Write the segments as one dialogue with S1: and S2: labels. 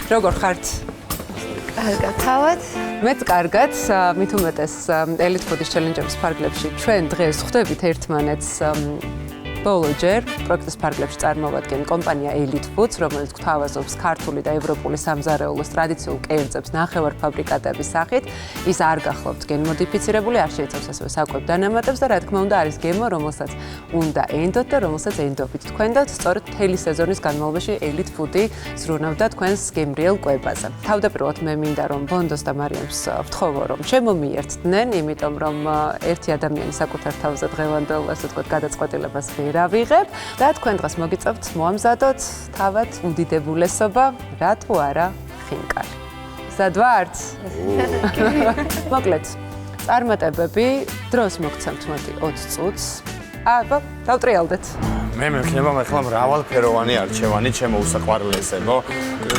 S1: როგორ ხართ?
S2: კარგად, თავად.
S1: მეც კარგად, მით უმეტეს Elite Food-ის ჩელენჯების ფარგლებში ჩვენ დღეს ხვდებით ერთმანეთს ბოლოჯერ პროექტის ფარგლებში წარმოვადგენ კომპანია Elite Foods, რომელიც გვთავაზობს ქართული და ევროპული სამზარეულოს ტრადიციულ კერძებს ნახევარფაბრიკატების სახით. ის არ გახლავთ გენმოდიფიცირებული, არ შეიცავს ასევე საკვებ დანამატებს და რა თქმა უნდა არის გემო, რომელსაც უნდა ენდოთ და რომელსაც ენდობით თქვენ და სწორედ მთელი სეზონის განმავლობაში Elite Food-ი ზრუნავდა თქვენს გემრიელ კვებაზე. თავდაპირველად მე მინდა რომ ბონდოს და მარიამს ვთხოვო რომ შემომიერთდნენ, იმიტომ რომ ერთი ადამიანი საკუთარ თავზე დღევანდელ ასე ვთქვათ გადაწყვეტილებას ვიღებ და თქვენ დღეს მოგიწევთ მოამზადოთ თავად უდიდებულესობა, რა თუ არა ხინკალი. სად ვართ? მოკლედ, წარმატებები, დროს მოგცემთ მოდი 20 წუთს. აბა, დავტრიალდეთ.
S3: მე მექნება ახლა მრავალფეროვანი არჩევანი ჩემო უსაყვარლესებო.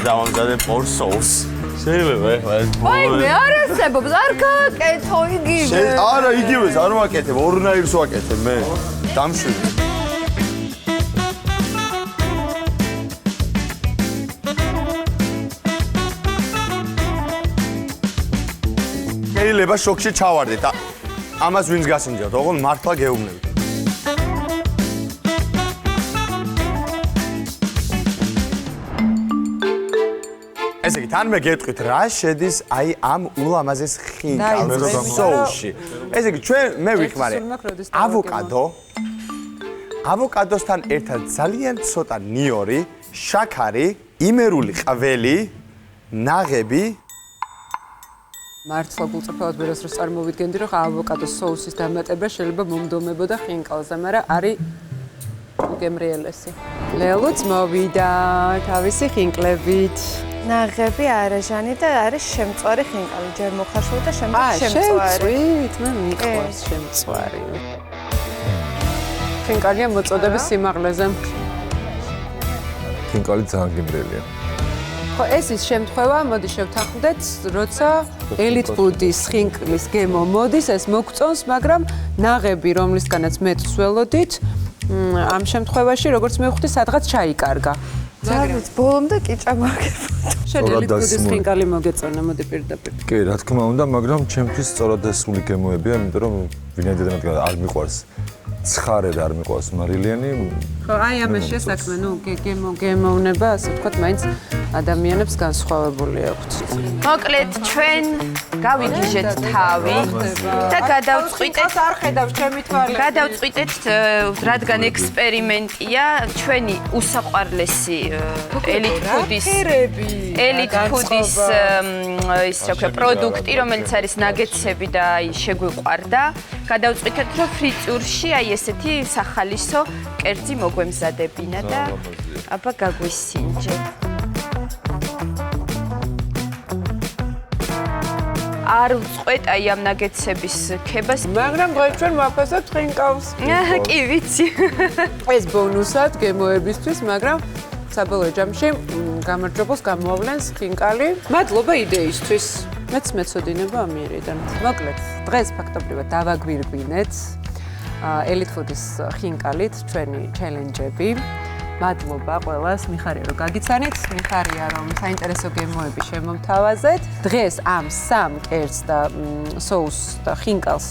S3: დავამზადე პორ соус. შეიძლება ახლა ეს
S2: აი, მე არ არსებობს, არ გააკეთო იგივე.
S3: არა, იგივეს არ ვაკეთებ, ორნაირს ვაკეთებ მე. დამშვიდე. შეიძლება შოქში ჩავარდეთ. ამას ვინც გასინჯავთ, ოღონდ მართლა გეუბნებით. ესე იგი, თან მე გეტყვით, რა შედის აი ამ ულამაზეს ხინკალს соуში. ესე იგი, ჩვენ მე ვიხმარე ავოკადო. ავოკადოსთან ერთად ძალიან ცოტა ნიორი, შაქარი, იმერული ყველი, ნაღები.
S1: მართლა გულწრფელად ვერას რომ წარმოვიდგენდი რომ ავოკადოს соуსის დამატება შეიძლება მომდომებოდა ხინკალზე, მაგრამ არის უგემრიელესი. ლელუც მოვიდა თავისი ხინკლებით.
S2: ნაღები, არაჟანი და არის შემწვარი ხინკალი, ჯერ მოხარშული და შემდეგ შემწვარი.
S1: მე მიყვარს შემწვარი. ხინკალია მოწოდების სიმაღლეზე.
S4: ხინკალი ძალიან გემრიელია.
S1: ხო, ეს ის შემთხვევა, მოდი შევთანხმდეთ, როცა Elite Food-ის ხინკლის გემო მოდის, ეს მოგწონს, მაგრამ ნაღები, რომლისგანაც მეც ვსველოდით, ამ შემთხვევაში, როგორც მივხვდი, სადღაც ჩაიკარგა.
S2: ძალიან ბოლომდე კი ჭამაგებოდა.
S1: შენ Elite Food-ის ხინკალი მოგეწონა, მოდი პირდაპირ.
S4: კი, რა თქმა უნდა, მაგრამ ჩემთვის სწორად ესული გემოებია, იმიტომ რომ ვინაიდან არ მიყვარს ცხარე და არ მიყვარს მარილიანი.
S1: ხო, აი ამაშია საქმე, ნუ გემოვნება, ასე ვთქვათ, მაინც ადამიანებს განსხვავებული აქვთ.
S2: მოკლედ, ჩვენ გავიგიჟეთ თავი და გადავწყვიტეთ,
S1: არ ხედავს ჩემი თვალი.
S2: გადავწყვიტეთ, რადგან ექსპერიმენტია, ჩვენი უსაყვარლესი Elite Food-ის ის რა ქვია, პროდუქტი, რომელიც არის ნაგეტსები და აი შეგვიყვარდა. გადავწყვიტეთ, რომ ფრიტიურში აი ესეთი სახალისო კერძი მოგვემზადებინა და აბა გაგვისინჯეთ. არ ვწყვეტ აი ამ ნაგეტსების ქებას,
S1: მაგრამ დღეს ჩვენ ვაფასებთ ხინკალს.
S2: კი, ვიცი.
S1: ეს ბონუსად გემოებისთვის, მაგრამ საბოლოო ჯამში გამარჯვებულს გამოავლენს ხინკალი. მადლობა იდეისთვის. მეც მეწოდინება ამიერიდან. მოკლედ, დღეს ფაქტობრივად დავაგვირგვინეთ Elite Food-ის ხინკალით ჩვენი ჩელენჯები. მადლობა ყველას, მიხარია რომ გაგიცანით, მიხარია რომ საინტერესო გემოები შემომთავაზეთ. დღეს ამ სამ კერძს და соус და ხინკალს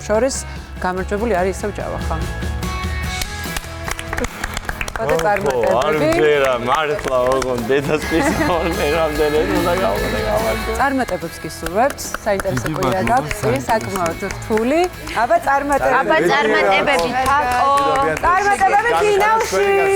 S1: შორის გამარჯვებული არის ისევ ჯავახა. და წარმატებები.
S3: არ ვერა, მართლა ოღონდ დედასწრის მე რამდენი უნდა გავაკეთო.
S1: წარმატებებს გისურვებთ, საინტერესო კვირა გაქვთ, საკმაოდ რთული. აბა წარმატებები.
S2: აბა წარმატებები, თაკო.
S1: წარმატებები ფინალში.